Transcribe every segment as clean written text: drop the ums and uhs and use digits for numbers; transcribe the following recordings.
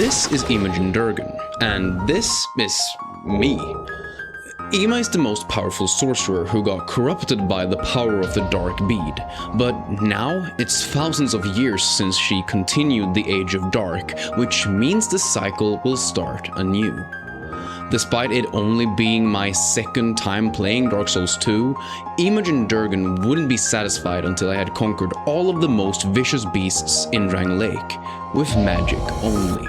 This is Imogen Durgan, and this is me. Ima is the most powerful sorcerer who got corrupted by the power of the dark bead, but now it's thousands of years since she continued the Age of Dark, which means the cycle will start anew. Despite it only being my second time playing Dark Souls 2, Imogen Durgan wouldn't be satisfied until I had conquered all of the most vicious beasts in Drangleic, with magic only.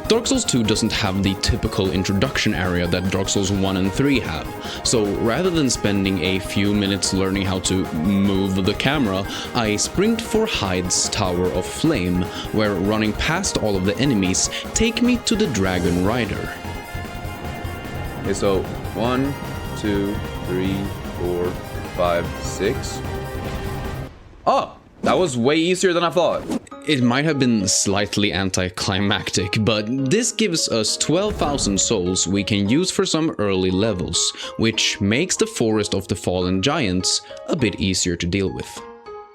Dark Souls 2 doesn't have the typical introduction area that Dark Souls 1 and 3 have, so rather than spending a few minutes learning how to move the camera, I sprint for Hyde's Tower of Flame, where running past all of the enemies take me to the Dragon Rider. Okay, so 1, 2, 3, 4, 5, 6. Oh, that was way easier than I thought. It might have been slightly anticlimactic, but this gives us 12,000 souls we can use for some early levels, which makes the Forest of the Fallen Giants a bit easier to deal with.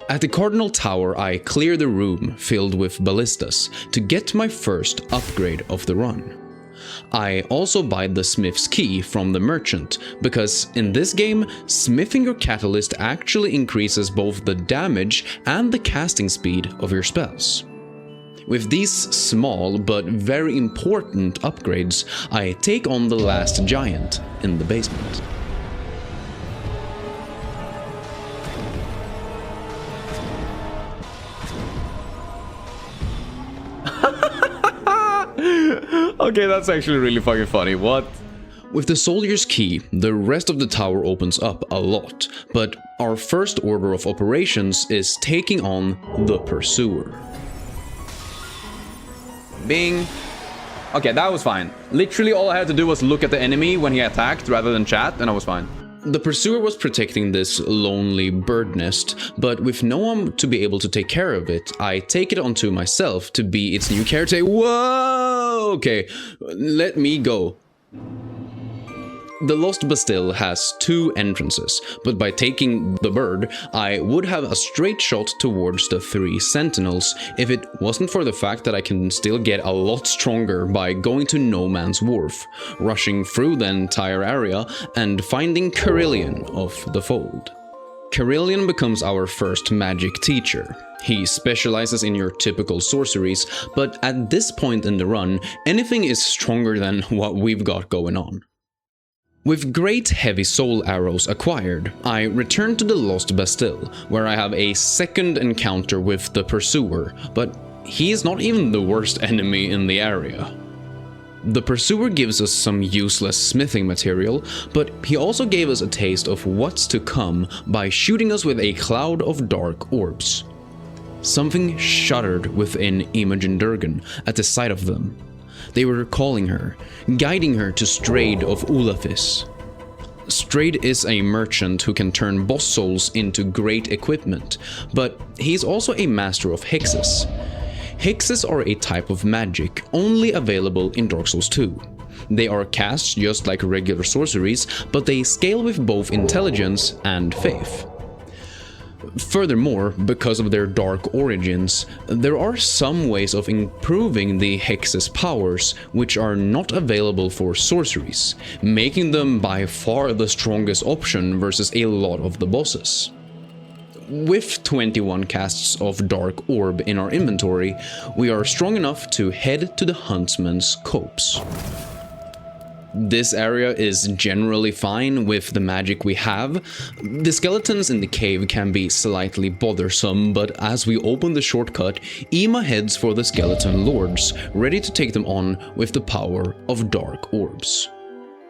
At the Cardinal Tower, I clear the room filled with ballistas to get my first upgrade of the run. I also buy the Smith's Key from the merchant, because in this game, smithing your catalyst actually increases both the damage and the casting speed of your spells. With these small but very important upgrades, I take on the last giant in the basement. Okay, that's actually really fucking funny. What? With the Soldier's Key, the rest of the tower opens up a lot, but our first order of operations is taking on the Pursuer. Bing. Okay, that was fine. Literally all I had to do was look at the enemy when he attacked rather than chat, and I was fine. The Pursuer was protecting this lonely bird nest, but with no one to be able to take care of it, I take it onto myself to be its new caretaker. Whoa! Okay, let me go. The Lost Bastille has 2 entrances, but by taking the bird, I would have a straight shot towards the 3 sentinels if it wasn't for the fact that I can still get a lot stronger by going to No Man's Wharf, rushing through the entire area and finding Carillion of the Fold. Carillion becomes our first magic teacher. He specializes in your typical sorceries, but at this point in the run, anything is stronger than what we've got going on. With great heavy soul arrows acquired, I return to the Lost Bastille, where I have a second encounter with the Pursuer, but he is not even the worst enemy in the area. The Pursuer gives us some useless smithing material, but he also gave us a taste of what's to come by shooting us with a cloud of dark orbs. Something shuddered within Imogen Durgan at the sight of them. They were calling her, guiding her to Strade of Ulafis. Strade is a merchant who can turn boss souls into great equipment, but he's also a master of hexes. Hexes are a type of magic only available in Dark Souls 2. They are cast just like regular sorceries, but they scale with both intelligence and faith. Furthermore, because of their dark origins, there are some ways of improving the Hexes' powers which are not available for sorceries, making them by far the strongest option versus a lot of the bosses. With 21 casts of Dark Orb in our inventory, we are strong enough to head to the Huntsman's Copse. This area is generally fine with the magic we have. The skeletons in the cave can be slightly bothersome, but as we open the shortcut, Ima heads for the skeleton lords, ready to take them on with the power of dark orbs.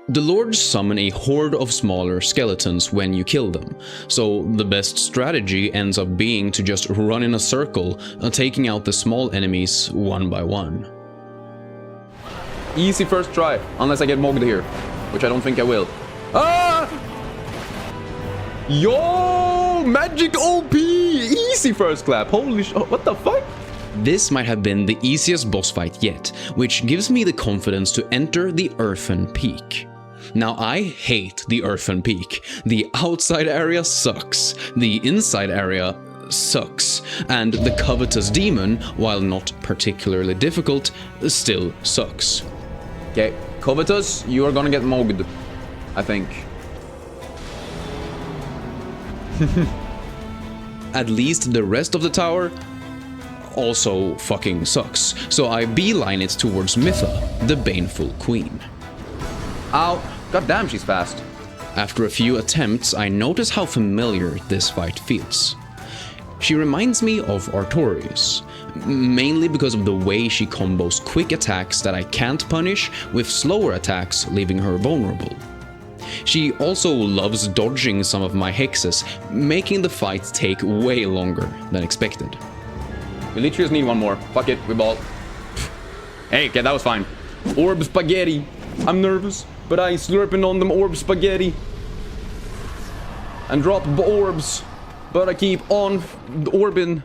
The lords summon a horde of smaller skeletons when you kill them, so the best strategy ends up being to just run in a circle, taking out the small enemies one by one. Easy first try, unless I get mogged here, which I don't think I will. Ah! Yo! Magic OP! Easy first clap, holy sh- what the fuck? This might have been the easiest boss fight yet, which gives me the confidence to enter the Earthen Peak. Now I hate the Earthen Peak. The outside area sucks. The inside area sucks. And the Covetous Demon, while not particularly difficult, still sucks. Okay, Covetous, you are gonna get mogged, I think. At least the rest of the tower also fucking sucks. So I beeline it towards Mytha, the Baneful Queen. Ow. God damn, she's fast. After a few attempts, I notice how familiar this fight feels. She reminds me of Artorias, mainly because of the way she combos quick attacks that I can't punish with slower attacks, leaving her vulnerable. She also loves dodging some of my hexes, making the fight take way longer than expected. We literally just need one more. Fuck it, we ball. Hey, okay, that was fine. Orb spaghetti. I'm nervous, but I ain't slurping on them orb spaghetti. And drop orbs, but I keep on orbing.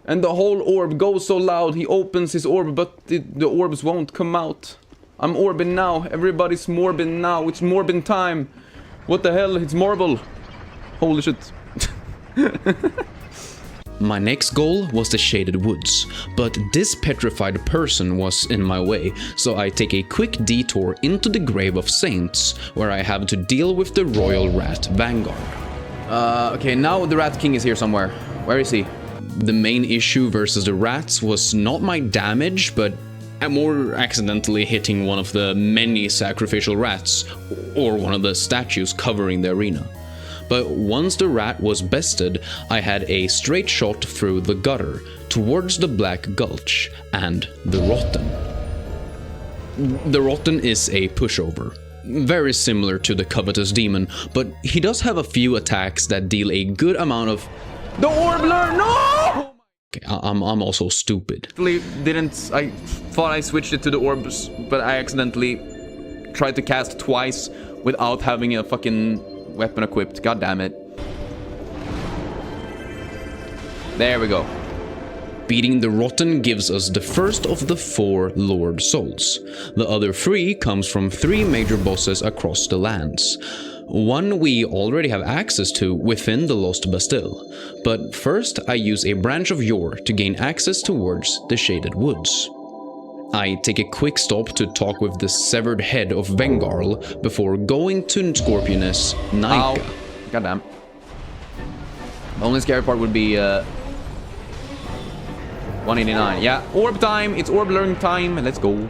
And the whole orb goes so loud, he opens his orb, but the orbs won't come out. I'm orbing now, everybody's morbing now, it's morbing time. What the hell, it's marble. Holy shit. My next goal was the Shaded Woods, but this petrified person was in my way, so I take a quick detour into the Grave of Saints, where I have to deal with the Royal Rat Vanguard. Okay, now the Rat King is here somewhere. Where is he? The main issue versus the rats was not my damage, but more accidentally hitting one of the many sacrificial rats, or one of the statues covering the arena. But once the rat was bested, I had a straight shot through the gutter, towards the Black Gulch, and the Rotten. The Rotten is a pushover, very similar to the Covetous Demon, but he does have a few attacks that deal a good amount of... The Orbler, no! Okay, I'm also stupid. I thought I switched it to the orbs, but I accidentally tried to cast twice without having a fucking weapon equipped. God damn it. There we go. Beating the Rotten gives us the first of the 4 Lord Souls. The other 3 comes from 3 major bosses across the lands. One we already have access to within the Lost Bastille, but first I use a branch of yore to gain access towards the Shaded Woods. I take a quick stop to talk with the severed head of Vengarl before going to Scorpioness Naika. Ow. Goddamn. The only scary part would be 189. Yeah, orb time. It's orb learn time. Let's go.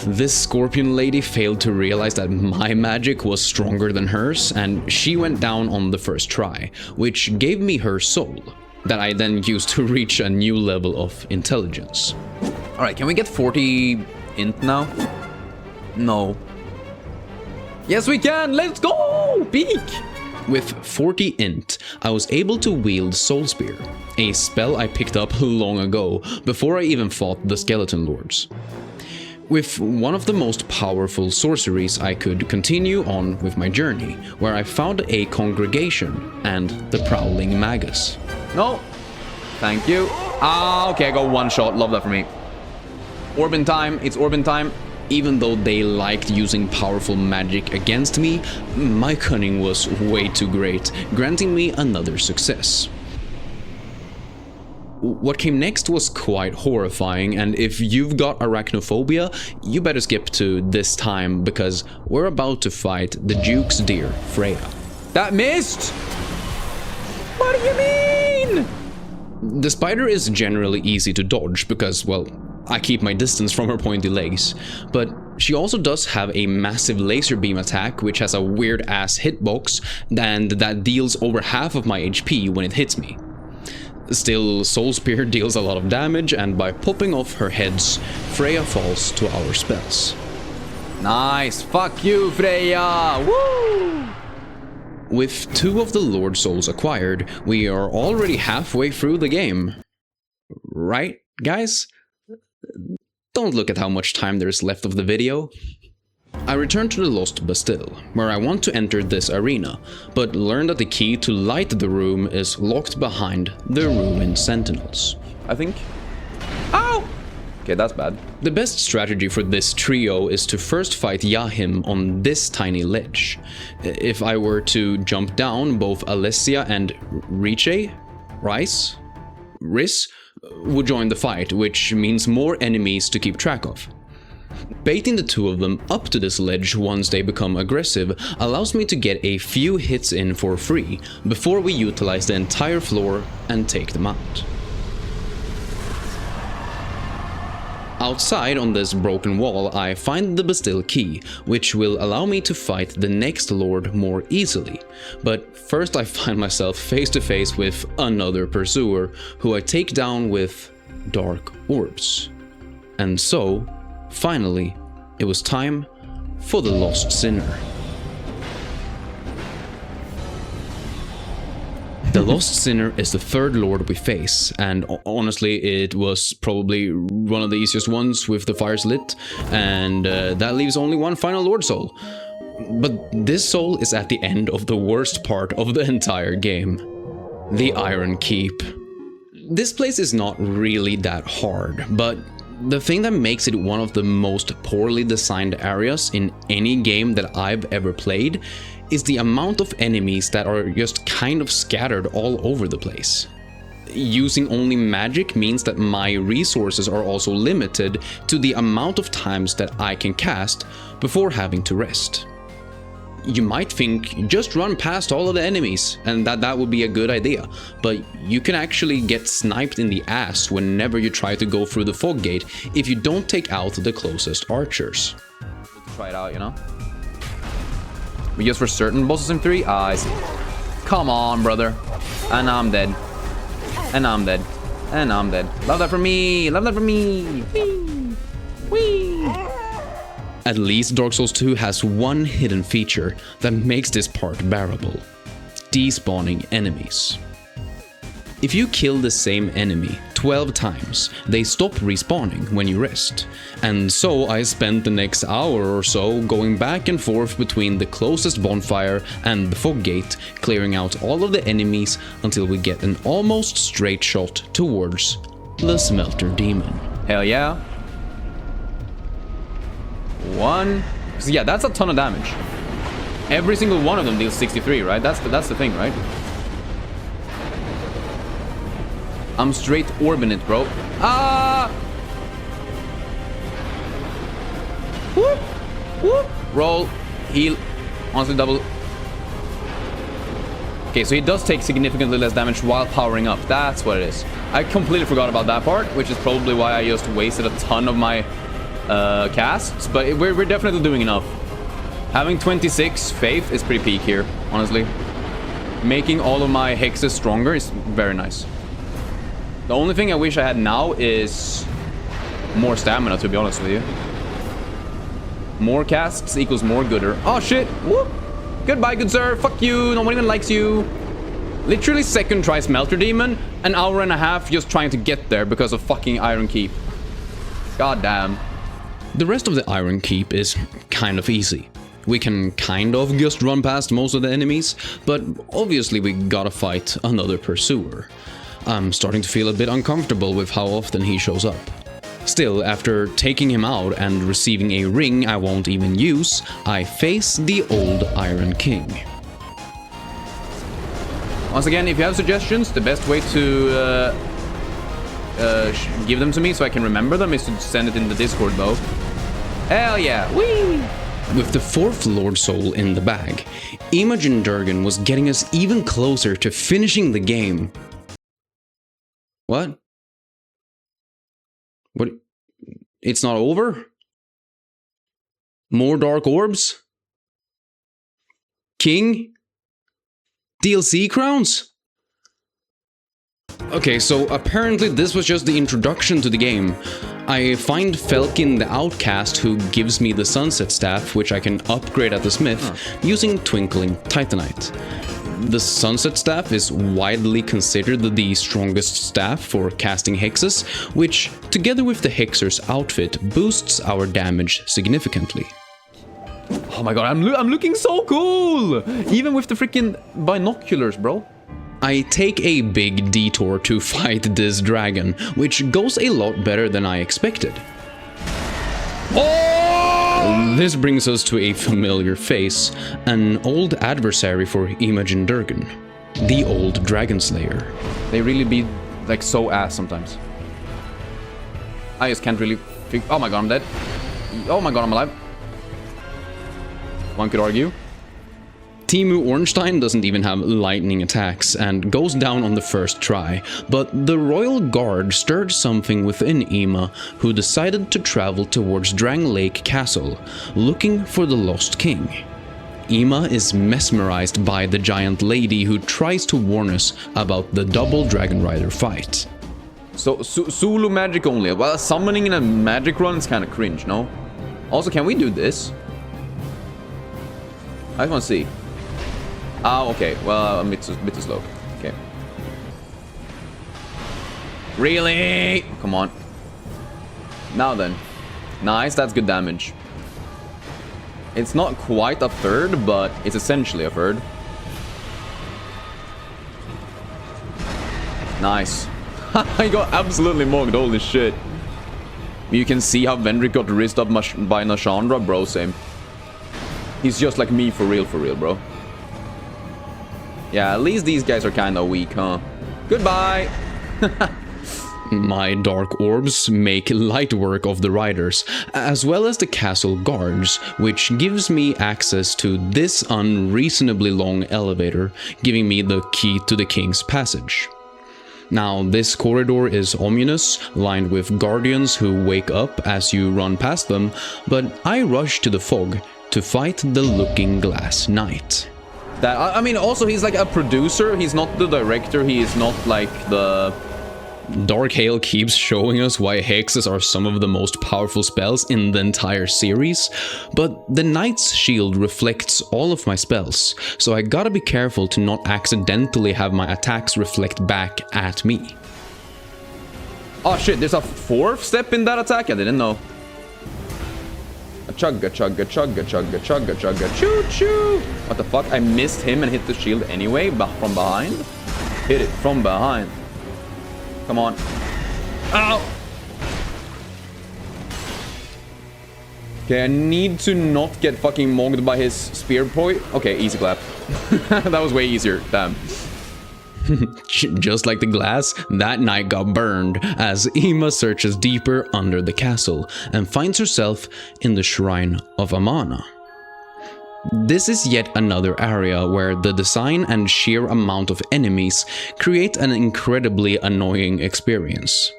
This Scorpion lady failed to realize that my magic was stronger than hers, and she went down on the first try, which gave me her soul, that I then used to reach a new level of intelligence. Alright, can we get 40 int now? No. Yes, we can! Let's go! Peak! With 40 int, I was able to wield Soul Spear, a spell I picked up long ago, before I even fought the Skeleton Lords. With one of the most powerful sorceries, I could continue on with my journey, where I found a congregation and the Prowling Magus. No. Thank you. Ah, okay, I got one shot. Love that for me. Orbin time. It's Orbin time. Even though they liked using powerful magic against me, my cunning was way too great, granting me another success. What came next was quite horrifying, and if you've got arachnophobia, you better skip to this time, because we're about to fight the Duke's dear, Freya. That missed! What do you mean? The spider is generally easy to dodge because, well, I keep my distance from her pointy legs, but she also does have a massive laser beam attack which has a weird ass hitbox, and that deals over half of my HP when it hits me. Still, Soul Spear deals a lot of damage, and by popping off her heads, Freya falls to our spells. Nice! Fuck you, Freya! Woo! With 2 of the Lord Souls acquired, we are already halfway through the game. Right, guys? Don't look at how much time there's left of the video. I return to the Lost Bastille, where I want to enter this arena, but learn that the key to light the room is locked behind the ruined sentinels. I think. Ow! Okay, that's bad. The best strategy for this trio is to first fight Yahim on this tiny ledge. If I were to jump down, both Alessia and Rice would join the fight, which means more enemies to keep track of. Baiting the two of them up to this ledge once they become aggressive allows me to get a few hits in for free before we utilize the entire floor and take them out. Outside on this broken wall, I find the Bastille key, which will allow me to fight the next lord more easily. But first I find myself face to face with another pursuer, who I take down with dark orbs. And so, finally, it was time for the Lost Sinner. The Lost Sinner is the third lord we face, and honestly it was probably one of the easiest ones with the fires lit, and that leaves only one final lord soul. But this soul is at the end of the worst part of the entire game. The Iron Keep. This place is not really that hard, but the thing that makes it one of the most poorly designed areas in any game that I've ever played is the amount of enemies that are just kind of scattered all over the place. Using only magic means that my resources are also limited to the amount of times that I can cast before having to rest. You might think just run past all of the enemies and that would be a good idea, but you can actually get sniped in the ass whenever you try to go through the fog gate if you don't take out the closest archers. Try it out, you know? We just for certain bosses in 3? Ah, I see. Come on, brother. And I'm dead. And I'm dead. And I'm dead. Love that for me. Love that for me. Whee! Whee! At least Dark Souls 2 has one hidden feature that makes this part bearable: despawning enemies. If you kill the same enemy 12 times, they stop respawning when you rest. And so I spent the next hour or so going back and forth between the closest bonfire and the fog gate, clearing out all of the enemies until we get an almost straight shot towards the Smelter Demon. Hell yeah. One. So yeah, that's a ton of damage. Every single one of them deals 63, right? That's the thing, right? I'm straight orbing it, bro. Ah! Whoop! Whoop! Roll. Heal. Honestly, double. Okay, so he does take significantly less damage while powering up. That's what it is. I completely forgot about that part, which is probably why I just wasted a ton of my casts. But we're definitely doing enough. Having 26 faith is pretty peak here, honestly. Making all of my hexes stronger is very nice. The only thing I wish I had now is more stamina, to be honest with you. More casts equals more gooder. Oh shit! Whoop! Goodbye, good sir. Fuck you. No one even likes you. Literally second try Smelter Demon. An hour and a half just trying to get there because of fucking Iron Keep. God damn. The rest of the Iron Keep is kind of easy. We can kind of just run past most of the enemies, but obviously we gotta fight another pursuer. I'm starting to feel a bit uncomfortable with how often he shows up. Still, after taking him out and receiving a ring I won't even use, I face the old Iron King. Once again, if you have suggestions, the best way to give them to me so I can remember them is to send it in the Discord though. Hell yeah! Whee! With the fourth Lord Soul in the bag, Imogen Durgan was getting us even closer to finishing the game. What? What? It's not over? More dark orbs? King? DLC crowns? Okay, so apparently this was just the introduction to the game. I find Felkin the Outcast, who gives me the Sunset Staff, which I can upgrade at the Smith, using Twinkling Titanite. The Sunset Staff is widely considered the strongest staff for casting hexes, which, together with the Hexer's outfit, boosts our damage significantly. Oh my god, I'm looking so cool! Even with the freaking binoculars, bro. I take a big detour to fight this dragon, which goes a lot better than I expected. Oh! This brings us to a familiar face, an old adversary for Imogen Durgan, the old Dragon Slayer. They really be like so ass sometimes. I just can't really figure. Oh my god, I'm dead. Oh my god, I'm alive. One could argue. Teemu Ornstein doesn't even have lightning attacks and goes down on the first try, but the Royal Guard stirred something within Ima, who decided to travel towards Drangleic Castle, looking for the Lost King. Ima is mesmerized by the giant lady who tries to warn us about the double Dragon Rider fight. So, solo magic only. Well, summoning in a magic run is kind of cringe, no? Also, can we do this? I just want to see. Oh, okay. Well, I'm a bit too slow. Okay. Really? Come on. Now then. Nice, that's good damage. It's not quite a third, but it's essentially a third. Nice. I got absolutely mugged, holy shit. You can see how Vendrick got rizzed up by Nashandra, bro, same. He's just like me for real, bro. Yeah, at least these guys are kinda weak, huh? Goodbye! My dark orbs make light work of the riders, as well as the castle guards, which gives me access to this unreasonably long elevator, giving me the key to the King's Passage. Now, this corridor is ominous, lined with guardians who wake up as you run past them, but I rush to the fog to fight the Looking Glass Knight. I mean, also, he's like a producer, he's not the director, he is not like the... Darkhail keeps showing us why hexes are some of the most powerful spells in the entire series, but the Knight's Shield reflects all of my spells, so I gotta be careful to not accidentally have my attacks reflect back at me. Oh shit, there's a fourth step in that attack? I didn't know. A chugga chugga chugga chugga chugga chugga choo choo! What the fuck? I missed him and hit the shield anyway, from behind? Hit it from behind. Come on. Ow! Okay, I need to not get fucking mogged by his spear point. Okay, easy clap. That was way easier. Damn. Just like the glass, that night got burned as Ima searches deeper under the castle and finds herself in the Shrine of Amana. This is yet another area where the design and sheer amount of enemies create an incredibly annoying experience.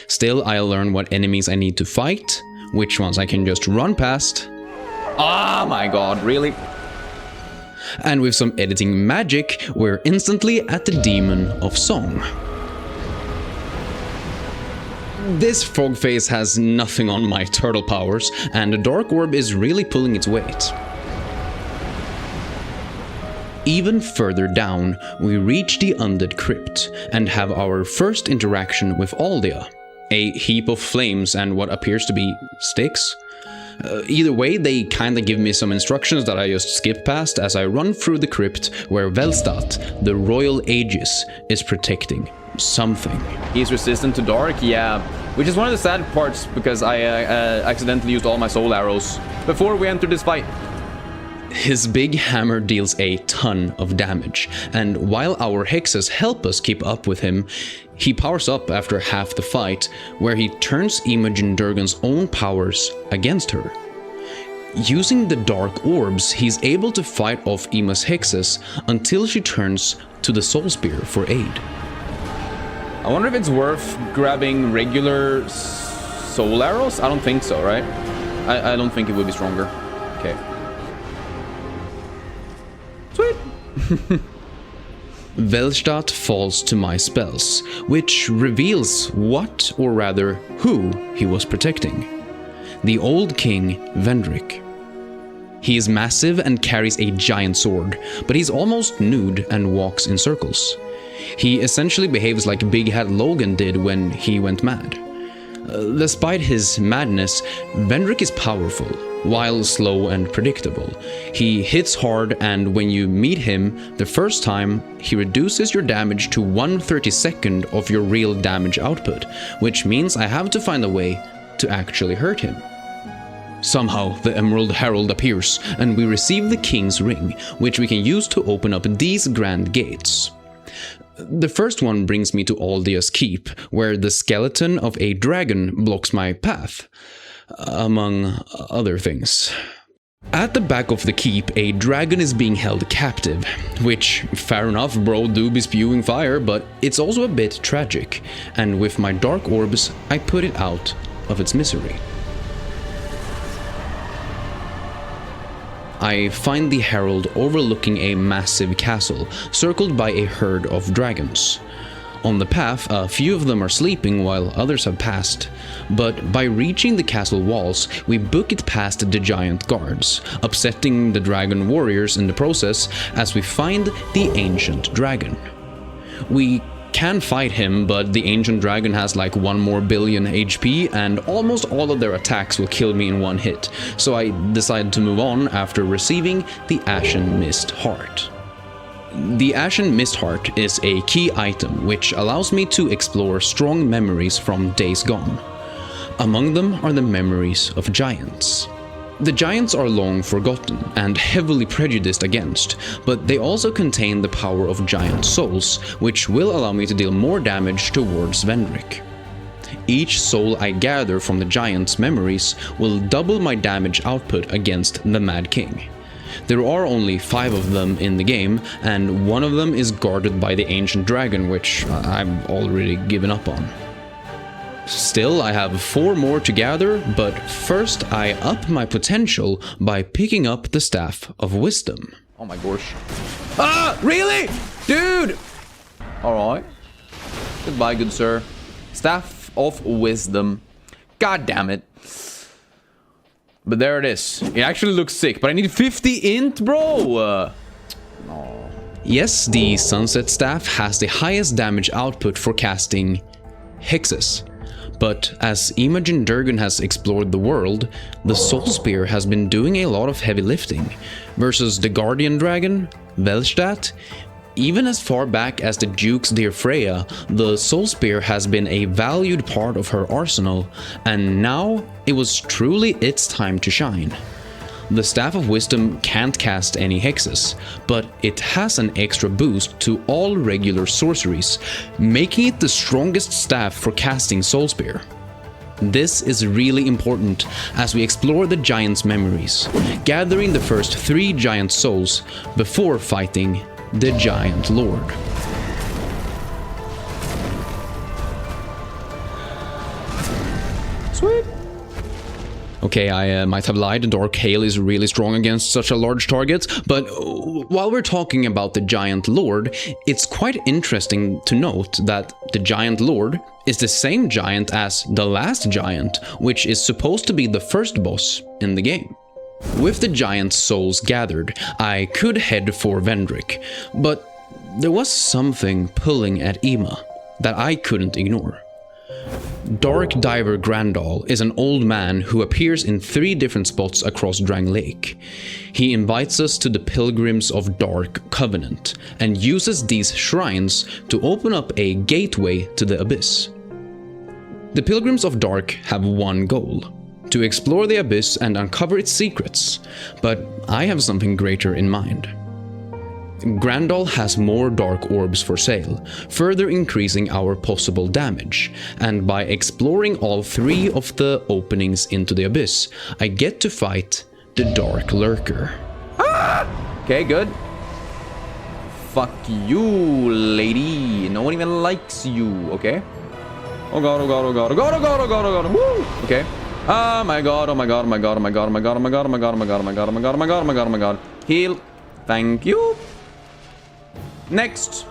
Still, I'll learn what enemies I need to fight, which ones I can just run past. Oh my god, really? And with some editing magic, we're instantly at the Demon of Song. This frog face has nothing on my turtle powers, and the Dark Orb is really pulling its weight. Even further down, we reach the Undead Crypt and have our first interaction with Aldia, a heap of flames and what appears to be sticks. Either way, they kinda give me some instructions that I just skip past as I run through the crypt where Velstadt, the Royal Aegis, is protecting something. He's resistant to dark, yeah. Which is one of the sad parts because I accidentally used all my soul arrows before we entered this fight. His big hammer deals a ton of damage, and while our hexes help us keep up with him, he powers up after half the fight, where he turns Imogen Durgan's own powers against her. Using the dark orbs, he's able to fight off Ima's hexes until she turns to the Soul Spear for aid. I wonder if it's worth grabbing regular soul arrows? I don't think so, right? I don't think it would be stronger. Okay. Sweet! Velstadt falls to my spells, which reveals what, or rather, who he was protecting. The old king, Vendrick. He is massive and carries a giant sword, but he's almost nude and walks in circles. He essentially behaves like Big Hat Logan did when he went mad. Despite his madness, Vendrick is powerful, while slow and predictable. He hits hard, and when you meet him the first time, he reduces your damage to 1/32 of your real damage output, which means I have to find a way to actually hurt him. Somehow, the Emerald Herald appears, and we receive the King's Ring, which we can use to open up these grand gates. The first one brings me to Aldia's Keep, where the skeleton of a dragon blocks my path, among other things. At the back of the keep, a dragon is being held captive, which, fair enough, bro, do be spewing fire, but it's also a bit tragic, and with my dark orbs, I put it out of its misery. I find the herald overlooking a massive castle, circled by a herd of dragons. On the path, a few of them are sleeping while others have passed, but by reaching the castle walls, we book it past the giant guards, upsetting the dragon warriors in the process as we find the ancient dragon. We can fight him, but the ancient dragon has like 1 more billion HP, and almost all of their attacks will kill me in one hit, so I decided to move on after receiving the Ashen Mist Heart. The Ashen Mist Heart is a key item which allows me to explore strong memories from days gone. Among them are the memories of giants. The giants are long forgotten and heavily prejudiced against, but they also contain the power of giant souls, which will allow me to deal more damage towards Vendrick. Each soul I gather from the giants' memories will double my damage output against the Mad King. There are only 5 of them in the game, and one of them is guarded by the ancient dragon, which I've already given up on. Still, I have 4 more to gather, but first I up my potential by picking up the Staff of Wisdom. Oh my gosh. Ah, really? Dude! Alright. Goodbye, good sir. Staff of Wisdom. God damn it. But there it is. It actually looks sick, but I need 50 int, bro! Yes, the Sunset Staff has the highest damage output for casting Hexes. But as Imogen Durgan has explored the world, the Soul Spear has been doing a lot of heavy lifting, versus the Guardian Dragon, Velstadt. Even as far back as the Duke's dear Freya, the Soul Spear has been a valued part of her arsenal, and now it was truly its time to shine. The Staff of Wisdom can't cast any hexes, but it has an extra boost to all regular sorceries, making it the strongest staff for casting Soul Spear. This is really important as we explore the giant's memories, gathering the first 3 giant souls before fighting the Giant Lord. Sweet. Okay, I might have lied, Dark Hail is really strong against such a large target, but while we're talking about the Giant Lord, it's quite interesting to note that the Giant Lord is the same giant as the last giant, which is supposed to be the first boss in the game. With the giant's souls gathered, I could head for Vendrick, but there was something pulling at Ima that I couldn't ignore. Dark Diver Grandal is an old man who appears in 3 different spots across Drangleic. He invites us to the Pilgrims of Dark Covenant and uses these shrines to open up a gateway to the Abyss. The Pilgrims of Dark have one goal: to explore the Abyss and uncover its secrets, but I have something greater in mind. Grandal has more dark orbs for sale, further increasing our possible damage, and by exploring all 3 of the openings into the Abyss, I get to fight the Dark Lurker. Ah! Okay, good. Fuck you, lady. No one even likes you, okay? Oh god, oh god, oh god, oh god, oh god, oh god, oh god, woo! Okay. Oh my god, oh my god, oh my god, oh my god, oh my god, oh my god, oh my god, oh my god, oh my god, oh my god, oh my god, oh my god, oh my god. Heal. Thank you. Next.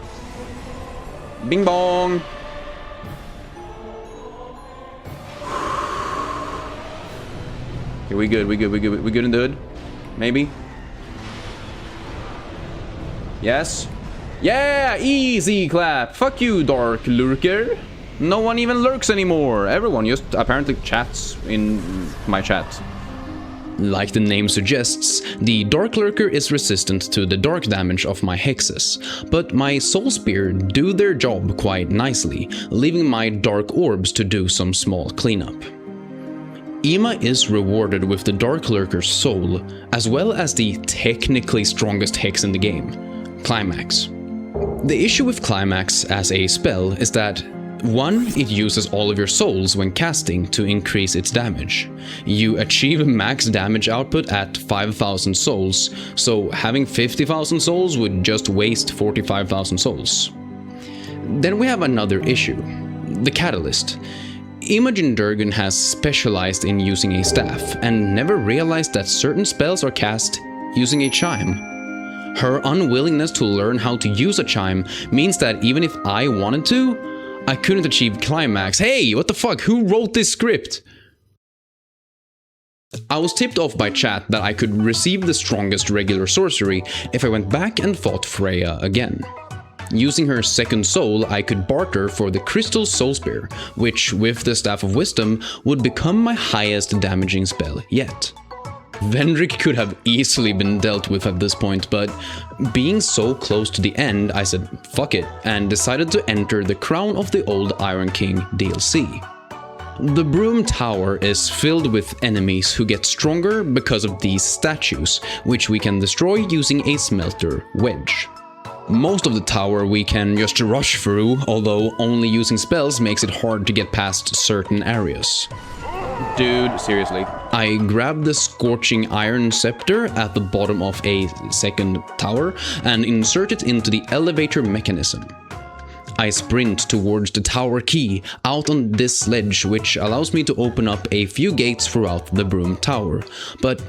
Bing bong. Okay, we good, we good, we good, we good in the hood? Maybe? Yes? Yeah, easy clap. Fuck you, Dark Lurker. No one even lurks anymore. Everyone just apparently chats in my chat. Like the name suggests, the Dark Lurker is resistant to the dark damage of my Hexes, but my Soul Spear do their job quite nicely, leaving my Dark Orbs to do some small cleanup. Ima is rewarded with the Dark Lurker's soul, as well as the technically strongest Hex in the game, Climax. The issue with Climax as a spell is that 1. It uses all of your souls when casting to increase its damage. You achieve max damage output at 5,000 souls, so having 50,000 souls would just waste 45,000 souls. Then we have another issue, the Catalyst. Imogen Durgan has specialized in using a staff and never realized that certain spells are cast using a chime. Her unwillingness to learn how to use a chime means that even if I wanted to, I couldn't achieve Climax. Hey, what the fuck? Who wrote this script? I was tipped off by chat that I could receive the strongest regular sorcery if I went back and fought Freya again. Using her second soul, I could barter for the Crystal Soul Spear, which, with the Staff of Wisdom, would become my highest damaging spell yet. Vendrick could have easily been dealt with at this point, but being so close to the end, I said fuck it and decided to enter the Crown of the Old Iron King DLC. The Broom Tower is filled with enemies who get stronger because of these statues, which we can destroy using a smelter wedge. Most of the tower we can just rush through, although only using spells makes it hard to get past certain areas. Dude, seriously. I grabbed the Scorching Iron Scepter at the bottom of a second tower and insert it into the elevator mechanism. I sprint towards the tower key out on this sledge, which allows me to open up a few gates throughout the Broom Tower, but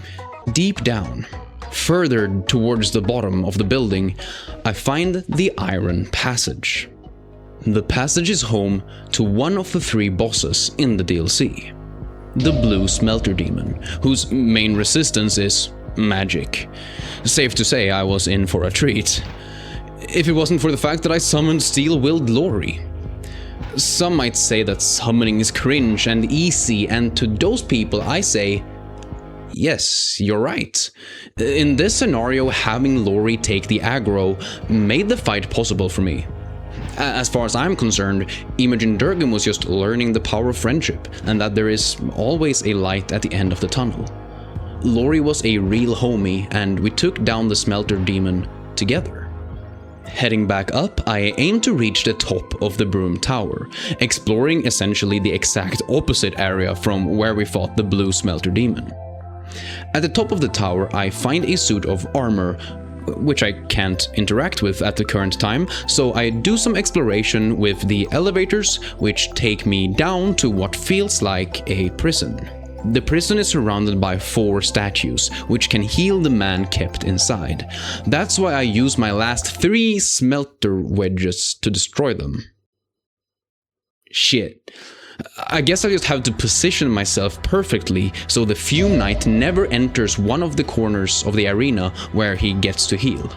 deep down, further towards the bottom of the building, I find the Iron Passage. The passage is home to one of the 3 bosses in the DLC. The Blue Smelter Demon, whose main resistance is magic. Safe to say I was in for a treat. If it wasn't for the fact that I summoned Steel-Willed Lori. Some might say that summoning is cringe and easy, and to those people I say, yes, you're right. In this scenario, having Lori take the aggro made the fight possible for me. As far as I'm concerned, Imogen Durgan was just learning the power of friendship, and that there is always a light at the end of the tunnel. Lori was a real homie, and we took down the Smelter Demon together. Heading back up, I aim to reach the top of the Broom Tower, exploring essentially the exact opposite area from where we fought the Blue Smelter Demon. At the top of the tower, I find a suit of armor, which I can't interact with at the current time, so I do some exploration with the elevators, which take me down to what feels like a prison. The prison is surrounded by 4 statues, which can heal the man kept inside. That's why I use my last 3 smelter wedges to destroy them. Shit. I guess I just have to position myself perfectly so the Fume Knight never enters one of the corners of the arena where he gets to heal.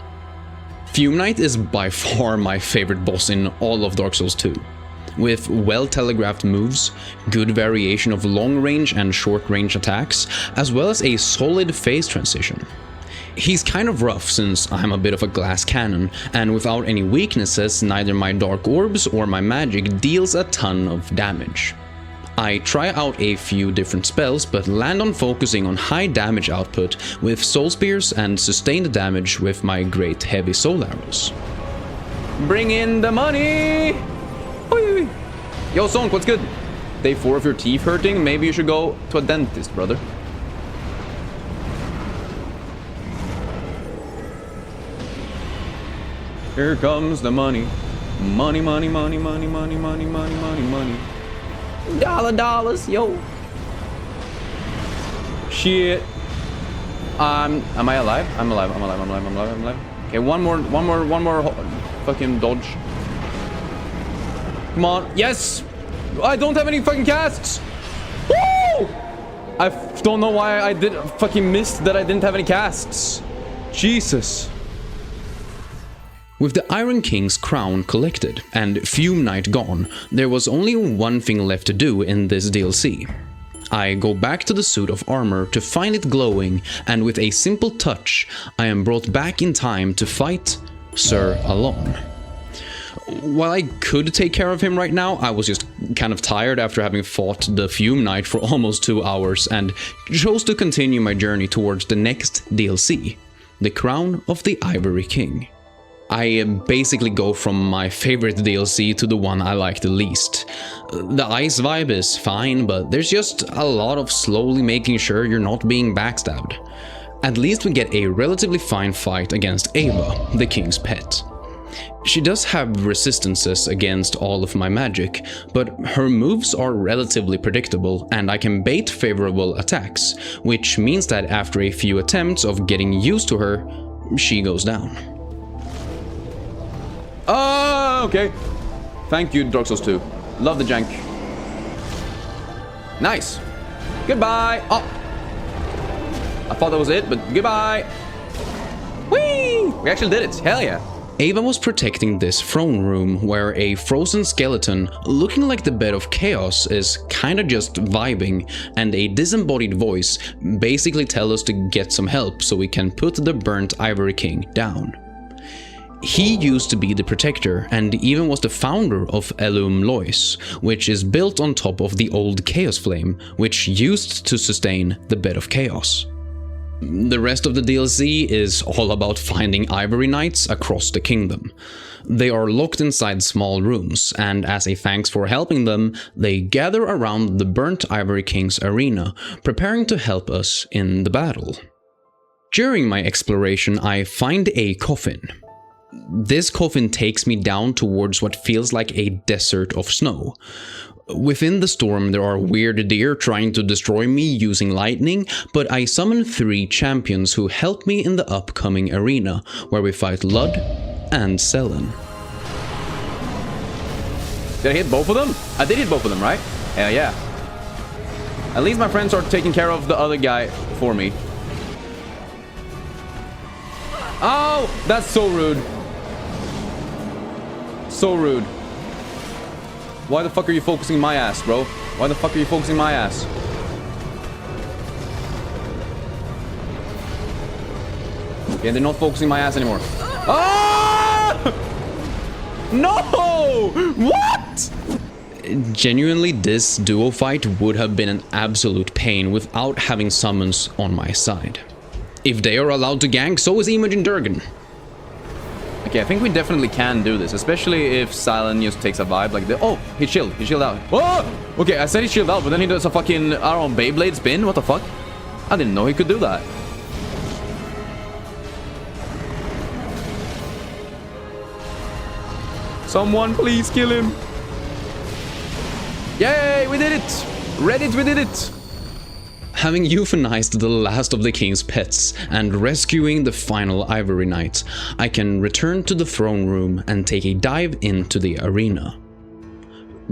Fume Knight is by far my favorite boss in all of Dark Souls 2. With well-telegraphed moves, good variation of long-range and short-range attacks, as well as a solid phase transition. He's kind of rough since I'm a bit of a glass cannon, and without any weaknesses, neither my Dark Orbs or my magic deals a ton of damage. I try out a few different spells, but land on focusing on high damage output with Soul Spears and sustained damage with my great heavy soul arrows. Bring in the money! Oy. Yo, Sonk, what's good? Day 4 of your teeth hurting? Maybe you should go to a dentist, brother. Here comes the money. Money, money, money, money, money, money, money, money, money. Dollars, yo. Shit. Am I alive? I'm alive. Okay, one more fucking dodge. Come on. Yes! I don't have any fucking casts! Woo! I don't know why I did fucking missed that I didn't have any casts. Jesus. With the Iron King's crown collected and Fume Knight gone, there was only one thing left to do in this DLC. I go back to the suit of armor to find it glowing, and with a simple touch, I am brought back in time to fight Sir Alon. While I could take care of him right now, I was just kind of tired after having fought the Fume Knight for almost 2 hours and chose to continue my journey towards the next DLC, the Crown of the Ivory King. I basically go from my favorite DLC to the one I like the least. The ice vibe is fine, but there's just a lot of slowly making sure you're not being backstabbed. At least we get a relatively fine fight against Ava, the king's pet. She does have resistances against all of my magic, but her moves are relatively predictable and I can bait favorable attacks, which means that after a few attempts of getting used to her, she goes down. Oh, okay. Thank you, Dark Souls 2. Love the jank. Nice. Goodbye. Oh. I thought that was it, but goodbye. Whee! We actually did it. Hell yeah. Ava was protecting this throne room where a frozen skeleton looking like the bed of chaos is kinda just vibing, and a disembodied voice basically tells us to get some help so we can put the burnt Ivory King down. He used to be the protector and even was the founder of Elum Lois, which is built on top of the old Chaos Flame, which used to sustain the Bed of Chaos. The rest of the DLC is all about finding Ivory Knights across the kingdom. They are locked inside small rooms, and as a thanks for helping them, they gather around the burnt Ivory King's arena, preparing to help us in the battle. During my exploration, I find a coffin. This coffin takes me down towards what feels like a desert of snow. Within the storm there are weird deer trying to destroy me using lightning, but I summon 3 champions who help me in the upcoming arena, where we fight Lud and Selen. Did I hit both of them? I did hit both of them, right? Hell yeah. At least my friends are taking care of the other guy for me. Oh, that's so rude. So rude. Why the fuck are you focusing my ass, bro? Why the fuck are you focusing my ass? Okay, they're not focusing my ass anymore. Ah! No! What? Genuinely, this duo fight would have been an absolute pain without having summons on my side. If they are allowed to gank, so is Imogen Durgan. Okay, I think we definitely can do this, especially if Silent just takes a vibe like the— oh, he chilled out. Oh! Okay, I said he chilled out, but then he does a fucking, I don't know, Beyblade spin? What the fuck? I didn't know he could do that. Someone please kill him. Yay, we did it! Reddit, we did it! Having euthanized the last of the king's pets and rescuing the final Ivory Knight, I can return to the throne room and take a dive into the arena.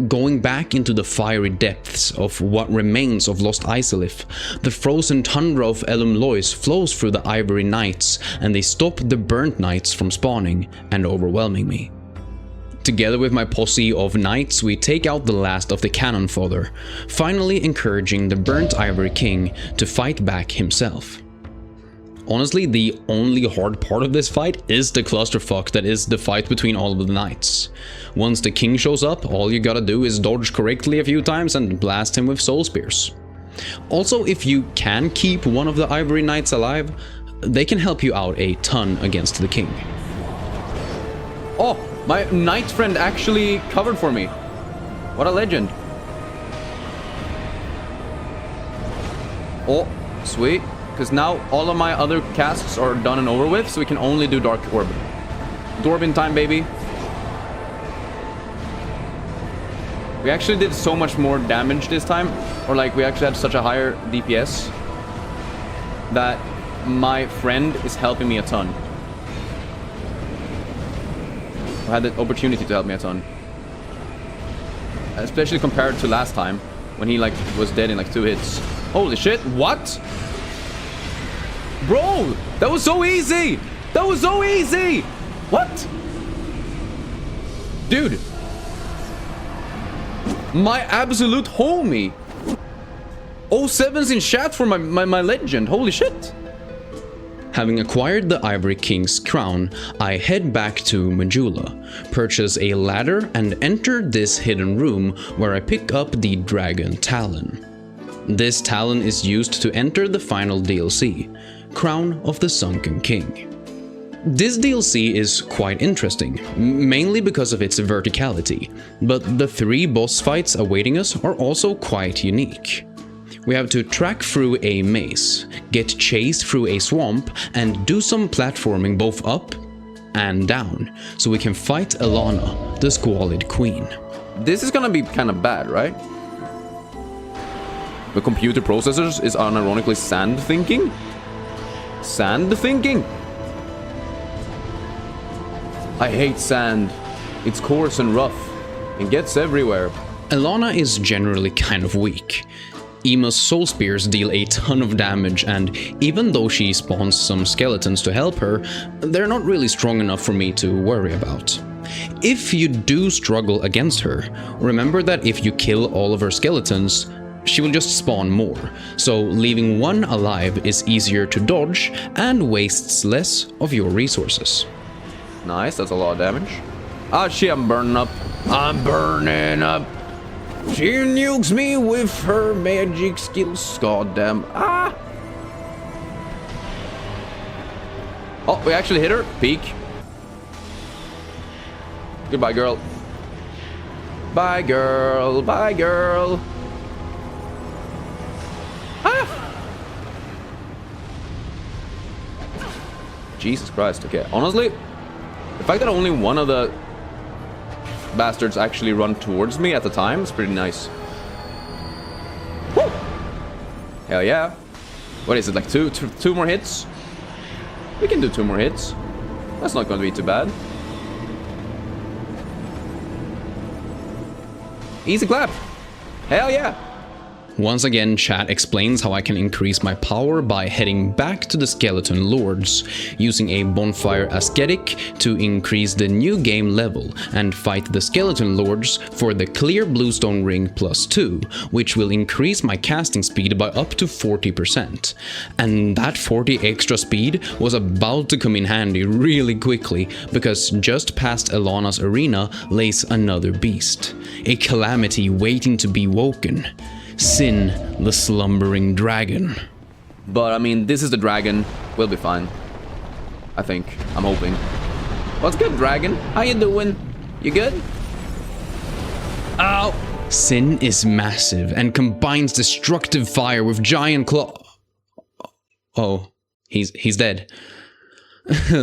Going back into the fiery depths of what remains of Lost Isolith, the frozen tundra of Elum Lois flows through the Ivory Knights, and they stop the burnt knights from spawning and overwhelming me. Together with my posse of knights, we take out the last of the cannon fodder, finally encouraging the burnt Ivory King to fight back himself. Honestly, the only hard part of this fight is the clusterfuck that is the fight between all of the knights. Once the king shows up, all you gotta do is dodge correctly a few times and blast him with soul spears. Also, if you can keep one of the Ivory Knights alive, they can help you out a ton against the king. Oh! My knight friend actually covered for me. What a legend. Oh, sweet. Because now all of my other casts are done and over with, so we can only do Dark Orb. Dwarven time, baby. We actually did so much more damage this time. Or like, we actually had such a higher DPS that my friend is helping me a ton. I had the opportunity to help me a ton. Especially compared to last time, when he like was dead in like 2 hits. Holy shit, what? Bro, that was so easy! That was so easy! What? Dude. My absolute homie. Oh, 7's in chat for my legend. Holy shit. Having acquired the Ivory King's crown, I head back to Majula, purchase a ladder and enter this hidden room where I pick up the Dragon Talon. This Talon is used to enter the final DLC, Crown of the Sunken King. This DLC is quite interesting, mainly because of its verticality, but the 3 boss fights awaiting us are also quite unique. We have to track through a maze, get chased through a swamp, and do some platforming both up and down, so we can fight Alana, the Squalid Queen. This is gonna be kind of bad, right? The computer processors is unironically sand thinking? Sand thinking? I hate sand. It's coarse and rough, and gets everywhere. Alana is generally kind of weak. Emma's soul spears deal a ton of damage, and even though she spawns some skeletons to help her, they're not really strong enough for me to worry about. If you do struggle against her, remember that if you kill all of her skeletons, she will just spawn more, so leaving one alive is easier to dodge and wastes less of your resources. Nice, that's a lot of damage. Ah shit, I'm burning up. I'm burning up. She nukes me with her magic skills. Goddamn. Ah! Oh, we actually hit her. Peek. Goodbye, girl. Bye, girl. Bye, girl. Ah! Jesus Christ. Okay, honestly, the fact that only one of the bastards actually run towards me at the time is pretty nice. Woo! Hell yeah. What is it, like two more hits? We can do 2 more hits. That's not going to be too bad. Easy clap. Hell yeah. Once again, chat explains how I can increase my power by heading back to the Skeleton Lords, using a bonfire ascetic to increase the new game level and fight the Skeleton Lords for the clear bluestone ring +2, which will increase my casting speed by up to 40%. And that 40 extra speed was about to come in handy really quickly, because just past Alana's arena lays another beast, a calamity waiting to be woken. Sin, the slumbering dragon. But I mean, this is the dragon. We'll be fine. I think. I'm hoping. What's good, dragon? How you doing? You good? Ow! Sin is massive and combines destructive fire with giant claw. Oh, he's dead.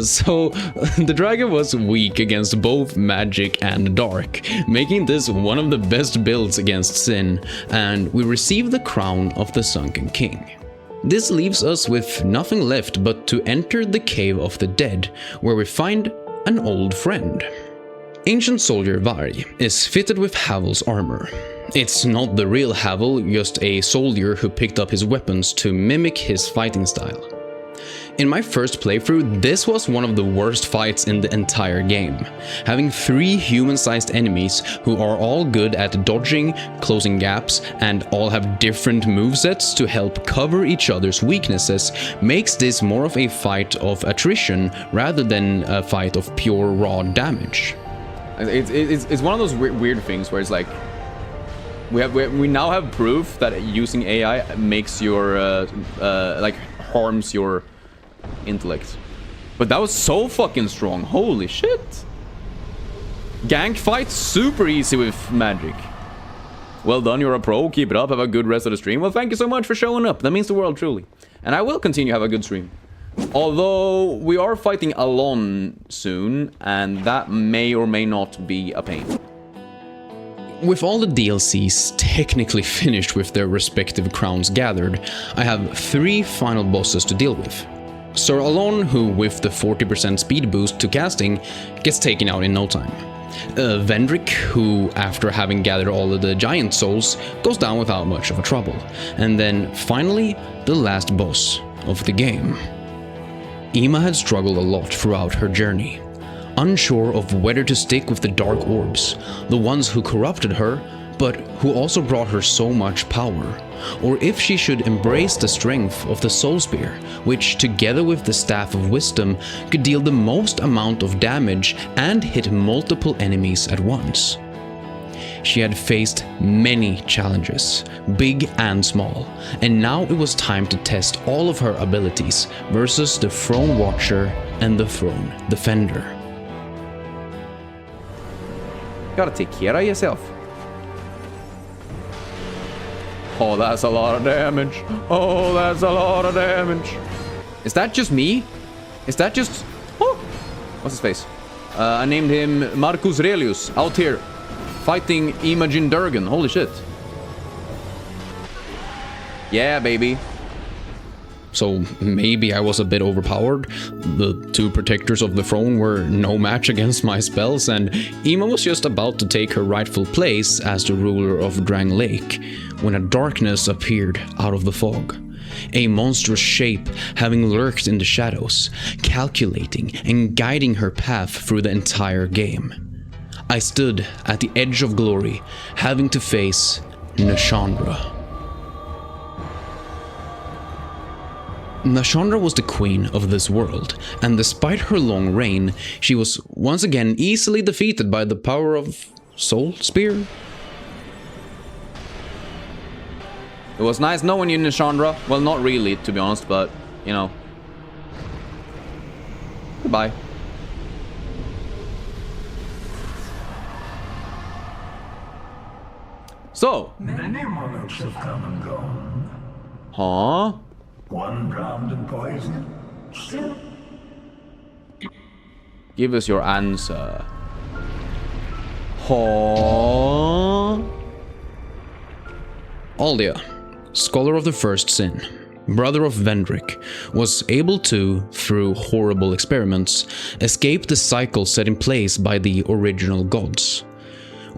So, the dragon was weak against both magic and dark, making this one of the best builds against Sin, and we receive the crown of the Sunken King. This leaves us with nothing left but to enter the Cave of the Dead, where we find an old friend. Ancient Soldier Ivory is fitted with Havel's armor. It's not the real Havel, just a soldier who picked up his weapons to mimic his fighting style. In my first playthrough, this was one of the worst fights in the entire game. Having 3 human-sized enemies who are all good at dodging, closing gaps, and all have different movesets to help cover each other's weaknesses makes this more of a fight of attrition rather than a fight of pure raw damage. It's one of those weird things where it's like, we now have proof that using AI makes your like harms your intellect. But that was so fucking strong. Holy shit. Gank fight super easy with magic. Well done, you're a pro. Keep it up. Have a good rest of the stream. Well, thank you so much for showing up. That means the world, truly. And I will continue to have a good stream. Although we are fighting Alon soon, and that may or may not be a pain. With all the DLCs technically finished with their respective crowns gathered, I have 3 final bosses to deal with. Sir Alon, who with the 40% speed boost to casting, gets taken out in no time. Vendrick, who after having gathered all of the giant souls, goes down without much of a trouble. And then finally, the last boss of the game. Emma had struggled a lot throughout her journey, unsure of whether to stick with the dark orbs, the ones who corrupted her, but who also brought her so much power, or if she should embrace the strength of the Soul Spear, which together with the Staff of Wisdom could deal the most amount of damage and hit multiple enemies at once. She had faced many challenges, big and small, and now it was time to test all of her abilities versus the Throne Watcher and the Throne Defender. Gotta take care of yourself. Oh, that's a lot of damage. Oh, that's a lot of damage. Is that just me? Is that just... Oh! What's his face? I named him Marcus Aurelius, out here, fighting Imogen Durgan. Holy shit. Yeah, baby. So maybe I was a bit overpowered. The two protectors of the throne were no match against my spells, and Ima was just about to take her rightful place as the ruler of Drangleic when a darkness appeared out of the fog. A monstrous shape having lurked in the shadows, calculating and guiding her path through the entire game. I stood at the edge of glory, having to face Nashandra. Nashandra was the queen of this world, and despite her long reign, she was once again easily defeated by the power of Soul Spear. It was nice knowing you, Nashandra. Well, not really, to be honest, but, you know. Goodbye. So. Many monarchs have come and gone. Huh? One drowned in poison. Still. Give us your answer. Huh? Aldia, scholar of the First Sin, brother of Vendrick, was able to, through horrible experiments, escape the cycle set in place by the original gods.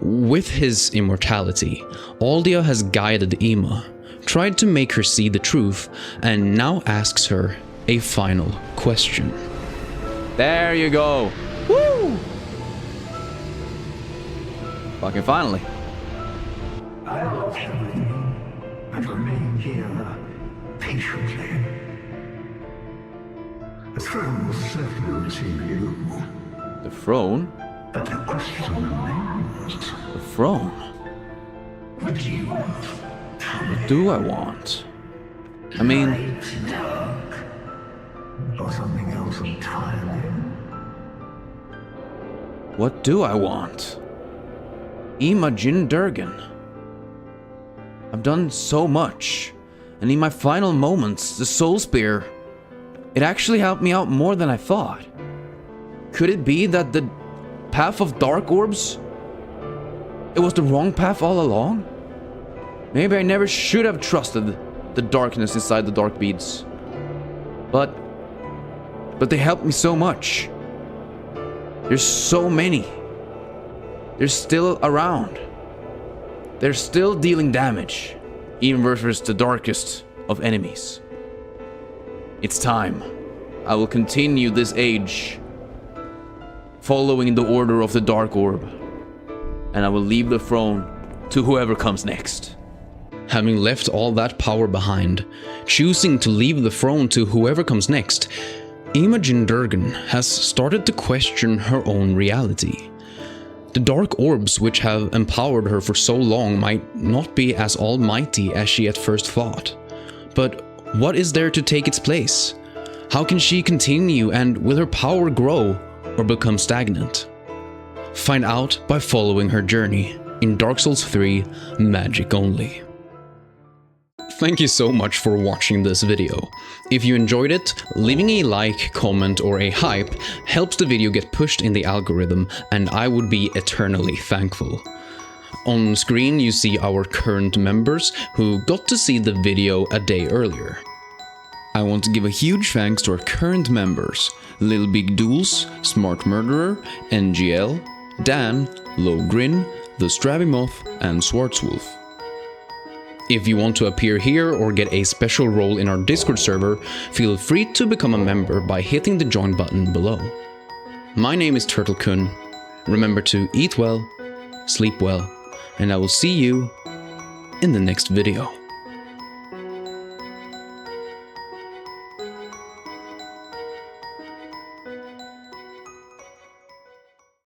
With his immortality, Aldia has guided Ima, tried to make her see the truth, and now asks her a final question. There you go. Woo! Fucking finally. I lost everything and remain here patiently. The throne will certainly receive you, The throne? but the question remains. The throne? What do you want? What do I want? I mean, Light, dark, or something else entirely? what do I want? Imogen Durgan. I've done so much, and in my final moments, the Soul Spear, it actually helped me out more than I thought. Could it be that the path of dark orbs, it was the wrong path all along? Maybe I never should have trusted the darkness inside the dark beads. But they helped me so much. There's so many. They're still around. They're still dealing damage, even versus the darkest of enemies. It's time. I will continue this age, following the order of the Dark Orb, and I will leave the throne to whoever comes next. Having left all that power behind, choosing to leave the throne to whoever comes next, Imogen Durgan has started to question her own reality. The dark orbs which have empowered her for so long might not be as almighty as she at first thought. But what is there to take its place? How can she continue and will her power grow or become stagnant? Find out by following her journey in Dark Souls 3 Magic Only. Thank you so much for watching this video. If you enjoyed it, leaving a like, comment or a hype helps the video get pushed in the algorithm, and I would be eternally thankful. On screen you see our current members who got to see the video a day earlier. I want to give a huge thanks to our current members: Lil Big Duels, Smart Murderer, NGL, Dan, Low Grin, The Strabby Moth and Swartzwolf. If you want to appear here or get a special role in our Discord server, feel free to become a member by hitting the join button below. My name is Turtle-kun. Remember to eat well, sleep well, and I will see you in the next video.